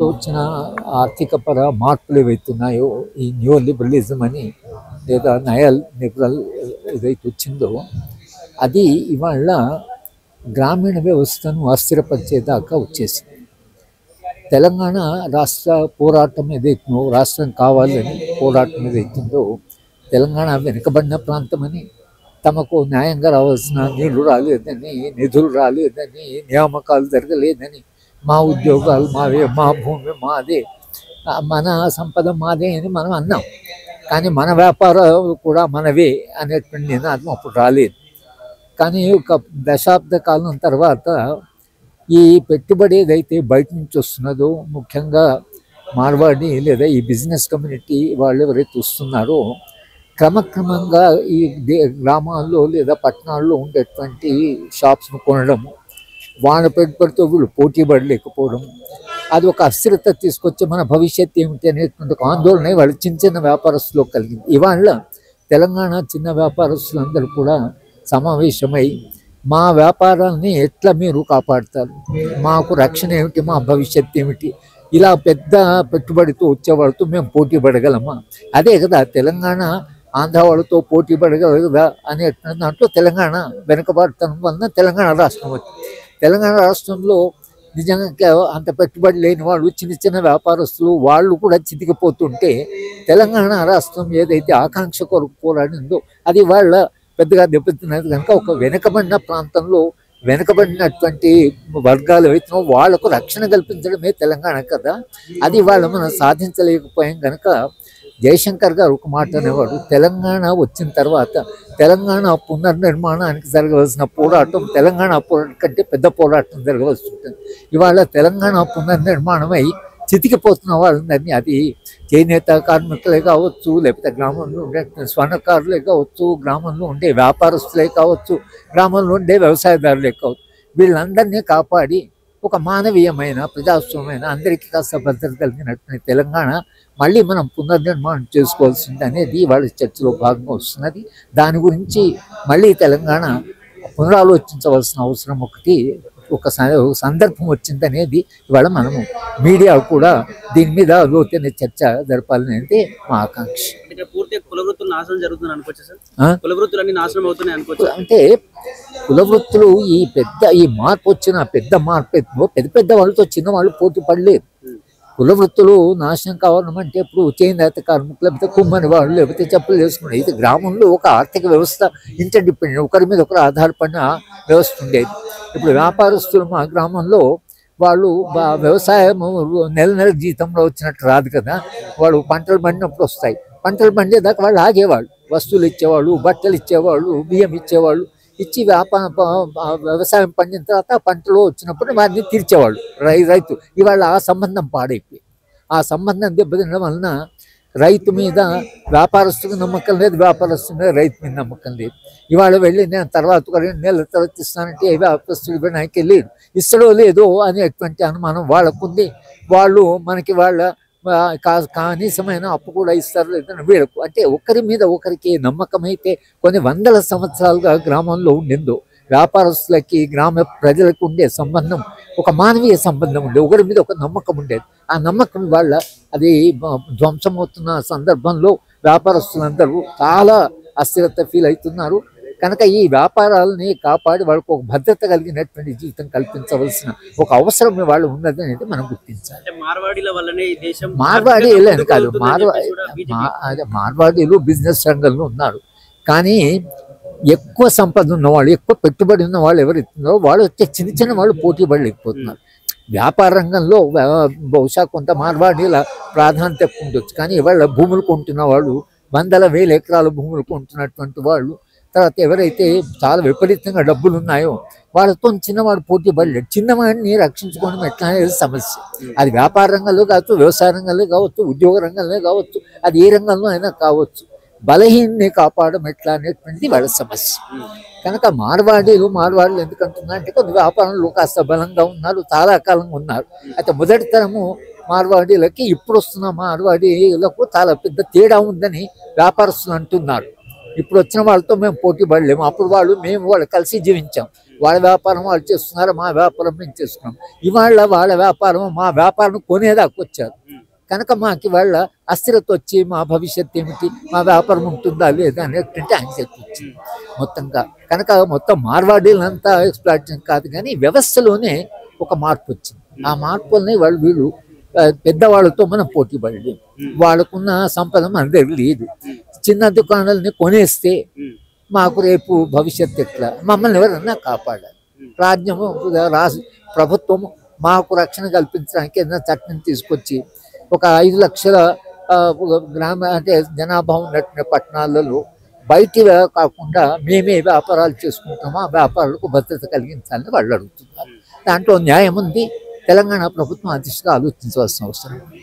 వచ్చిన ఆర్థికపర మార్పులు ఏవైతున్నాయో ఈ న్యూ లిబరలిజం అని లేదా నయా లిబరల్ ఏదైతే వచ్చిందో అది ఇవాళ గ్రామీణ వ్యవస్థను అస్థిరపరిచేదాకా వచ్చేసింది. తెలంగాణ రాష్ట్ర పోరాటం ఏదైతుందో, రాష్ట్రం కావాలని పోరాటం ఏదైతుందో, తెలంగాణ వెనుకబడిన ప్రాంతమని, తమకు న్యాయంగా రావాల్సిన నీళ్లు రాలేదని, నిధులు రాలేదని, నియామకాలు జరగలేదని, మా ఉద్యోగాలు మావే, మా భూమి మాదే, మన సంపద మాదే అని మనం అన్నాం. కానీ మన వ్యాపారాలు కూడా మనవే అనేటువంటి నినాదం అప్పుడు రాలేదు. కానీ ఒక దశాబ్ద కాలం తర్వాత ఈ పెట్టుబడి ఏదైతే బయట నుంచి వస్తున్నదో, ముఖ్యంగా మార్వాడి లేదా ఈ బిజినెస్ కమ్యూనిటీ వాళ్ళు ఎవరైతే వస్తున్నారో, క్రమక్రమంగా ఈ గ్రామాల్లో లేదా పట్టణాల్లో ఉండేటువంటి షాప్స్ను కొనడము, వాళ్ళ పెట్టుబడితో వీళ్ళు పోటీ పడలేకపోవడం, అది ఒక అస్థిరత తీసుకొచ్చి మన భవిష్యత్తు ఏమిటి అనేటువంటి ఒక ఆందోళన వాళ్ళు చిన్న చిన్న వ్యాపారస్తులు కలిగింది. ఇవాళ తెలంగాణ చిన్న వ్యాపారస్తులందరూ కూడా సమావేశమై మా వ్యాపారాన్ని ఎట్లా మీరు కాపాడుతారు, మాకు రక్షణ ఏమిటి, మా భవిష్యత్తు ఏమిటి, ఇలా పెద్ద పెట్టుబడితో వచ్చేవాళ్ళతో మేము పోటీ పడగలమా, అదే కదా తెలంగాణ ఆంధ్ర వాళ్ళతో పోటీ పడగలదా అనే దాంట్లో తెలంగాణ వెనుకబడతనం వలన తెలంగాణ రాష్ట్రం వచ్చింది. తెలంగాణ రాష్ట్రంలో నిజంగా అంత పెట్టుబడి లేని వాళ్ళు, చిన్న చిన్న వ్యాపారస్తులు వాళ్ళు కూడా చితికిపోతుంటే, తెలంగాణ రాష్ట్రం ఏదైతే ఆకాంక్ష కొరకు పోరాడిందో అది వాళ్ళ పెద్దగా దెబ్బతిన్నది. కనుక ఒక వెనుకబడిన ప్రాంతంలో వెనుకబడినటువంటి వర్గాలు ఏవైతే వాళ్లకు రక్షణ కల్పించడమే తెలంగాణ కదా, అది వాళ్ళు మనం సాధించలేకపోయాం. కనుక జయశంకర్ గారు ఒక మాట అనేవాడు, తెలంగాణ వచ్చిన తర్వాత తెలంగాణ పునర్నిర్మాణానికి జరగవలసిన పోరాటం తెలంగాణ పోరాటం కంటే పెద్ద పోరాటం జరగవలసి ఉంటుంది. ఇవాళ తెలంగాణ పునర్నిర్మాణమై చితికిపోతున్న వాళ్ళందరినీ, అది చేనేత కార్మికులే కావచ్చు, లేకపోతే గ్రామంలో ఉండే స్వర్ణకారులే కావచ్చు, గ్రామంలో ఉండే వ్యాపారస్తులే కావచ్చు, గ్రామంలో ఉండే వ్యవసాయదారులే కావచ్చు, వీళ్ళందరినీ కాపాడి ఒక మానవీయమైన ప్రజాస్వామ్యమైన అందరికీ కాస్త భద్రత కలిగినటువంటి తెలంగాణ మళ్ళీ మనం పునర్నిర్మాణం చేసుకోవాల్సింది అనేది వాళ్ళ చర్చలో భాగంగా వస్తున్నది. దాని గురించి మళ్ళీ తెలంగాణ పునరాలోచించవలసిన అవసరం ఒక సందర్భం వచ్చిందనేది ఇవాళ మనము మీడియా కూడా దీని మీద లోతైన చర్చ జరపాలనేది మా ఆకాంక్ష. అంటే కులవృత్తులు ఈ మార్పు వచ్చిన పెద్ద మార్పు పెద్ద వాళ్ళతో చిన్న వాళ్ళు పోటీ పడలేదు. కులవృత్తులు నాశనం కావాలంటే ఇప్పుడు చేనేత కార్మికులు, లేకపోతే కుమ్మని వాళ్ళు, లేకపోతే చెప్పులు చేసుకున్నారు. ఇది గ్రామంలో ఒక ఆర్థిక వ్యవస్థ ఇంటర్డిపెండెంట్, ఒకరి మీద ఒకరు ఆధారపడిన వ్యవస్థ ఉండేది. ఇప్పుడు వ్యాపారస్తులు మా గ్రామంలో వాళ్ళు వ్యవసాయం నెల జీతంలో వచ్చినట్టు రాదు కదా, వాళ్ళు పంటలు పండినప్పుడు వస్తాయి, పంటలు పండేదాకా వాళ్ళు ఆగేవాళ్ళు, వస్తువులు ఇచ్చేవాళ్ళు, బట్టలు ఇచ్చేవాళ్ళు, బియ్యం ఇచ్చేవాళ్ళు, ఇచ్చి వ్యవసాయం పండిన తర్వాత పంటలు వచ్చినప్పుడు వారిని తీర్చేవాళ్ళు రైతు. ఇవాళ ఆ సంబంధం పాడైపోయి, ఆ సంబంధం దెబ్బతినడం వలన రైతు మీద వ్యాపారస్తుకు నమ్మకం లేదు, వ్యాపారస్తు మీద రైతు మీద నమ్మకం లేదు. ఇవాళ వెళ్ళి నేను తర్వాత 2 నెలల తర్వాత ఇస్తానంటే వ్యాపారస్తుడు నాకు వెళ్ళి ఇస్తాడో లేదో అనేటువంటి అనుమానం వాళ్ళకుంది. వాళ్ళు మనకి కనీసమైన అప్పు కూడా ఇస్తారు లేదని వీళ్ళకు, అంటే ఒకరి మీద ఒకరికి నమ్మకం అయితే కొన్ని వందల సంవత్సరాలుగా గ్రామంలో ఉండిందో, వ్యాపారస్తులకి గ్రామ ప్రజలకు ఉండే సంబంధం ఒక మానవీయ సంబంధం ఉండేది, ఒకరి మీద ఒక నమ్మకం ఉండేది. ఆ నమ్మకం వల్ల అది ధ్వంసమవుతున్న సందర్భంలో వ్యాపారస్తులందరూ చాలా అస్థిరత ఫీల్ అవుతున్నారు. కనుక ఈ వ్యాపారాలని కాపాడి వాళ్ళకు ఒక భద్రత కలిగినటువంటి జీవితం కల్పించవలసిన ఒక అవసరం వాళ్ళు ఉన్నది అనేది మనం గుర్తించాలి. మార్వాడీలు కాదు, మార్వాడీలు బిజినెస్ రంగంలో ఉన్నారు. కానీ ఎక్కువ సంపద ఉన్నవాళ్ళు, ఎక్కువ పెట్టుబడి ఉన్న వాళ్ళు ఎవరైతున్నారో వాళ్ళు వచ్చే చిన్న చిన్న వాళ్ళు పోటీ పడలేకపోతున్నారు. వ్యాపార రంగంలో బహుశా కొంత మార్వాడీల ప్రాధాన్యత ఉండొచ్చు, కానీ ఇవాళ భూములు కొంటున్న వాళ్ళు, 100,000 ఎకరాల భూములు కొంటున్నటువంటి వాళ్ళు, తర్వాత ఎవరైతే చాలా విపరీతంగా డబ్బులు ఉన్నాయో వాళ్ళతో చిన్నవాడు పోటీ పడలేడు. చిన్నవాడిని రక్షించుకోవడం ఎట్లా అనేది సమస్య. అది వ్యాపార రంగంలో కావచ్చు, వ్యవసాయ రంగంలో కావచ్చు, ఉద్యోగ రంగంలో కావచ్చు, అది ఏ రంగంలో అయినా కావచ్చు, బలహీనని కాపాడడం ఎట్లా అనేటువంటిది వాళ్ళ సమస్య. కనుక మార్వాడీలు ఎందుకంటున్నా అంటే కొన్ని వ్యాపారంలో కాస్త బలంగా ఉన్నారు, చాలా కాలంగా ఉన్నారు. అయితే మొదటి తరము మార్వాడీలకి ఇప్పుడు వస్తున్న మార్వాడీలకు చాలా పెద్ద తేడా ఉందని వ్యాపారస్తులు అంటున్నారు. ఇప్పుడు వచ్చిన వాళ్ళతో మేము పోటీ పడలేము. అప్పుడు వాళ్ళు కలిసి జీవించాం. వాళ్ళ వ్యాపారం వాళ్ళు చేస్తున్నారు, మా వ్యాపారం మేము చేస్తున్నాం. ఇవాళ వాళ్ళ వ్యాపారం మా వ్యాపారం కొనేదాకా వచ్చారు. కనుక మాకు ఇవాళ అస్థిరత వచ్చి మా భవిష్యత్తు ఏమిటి, మా వ్యాపారం ఉంటుందా లేదా అనేటువంటి యాంగ్జైటీ వచ్చింది మొత్తంగా. కనుక మొత్తం మార్వాడీలంతా ఎక్స్‌ప్లాయిటేషన్ కాదు కానీ వ్యవస్థలోనే ఒక మార్పు వచ్చింది. ఆ మార్పుల్ని వీళ్ళు పెద్దవాళ్ళతో మనం పోటీ పడలేము. వాళ్ళకున్న సంపద మన దగ్గర లేదు. చిన్న దుకాణాలని కొనేస్తే మాకు రేపు భవిష్యత్తు ఎట్లా, మమ్మల్ని ఎవరన్నా కాపాడాలి. రాజ్యము ప్రభుత్వము మాకు రక్షణ కల్పించడానికి ఏదైనా చట్టం తీసుకొచ్చి ఒక 5 లక్షల అంటే జనాభా ఉన్నటువంటి పట్టణాలలో బయటి కాకుండా మేమే వ్యాపారాలు చేసుకుంటామో ఆ వ్యాపారాలకు భద్రత కలిగించాలని వాళ్ళు అడుగుతున్నారు. దాంట్లో న్యాయం ఉంది. తెలంగాణ ప్రభుత్వం ఆ దిశగా ఆలోచించవలసిన అవసరం ఉంది.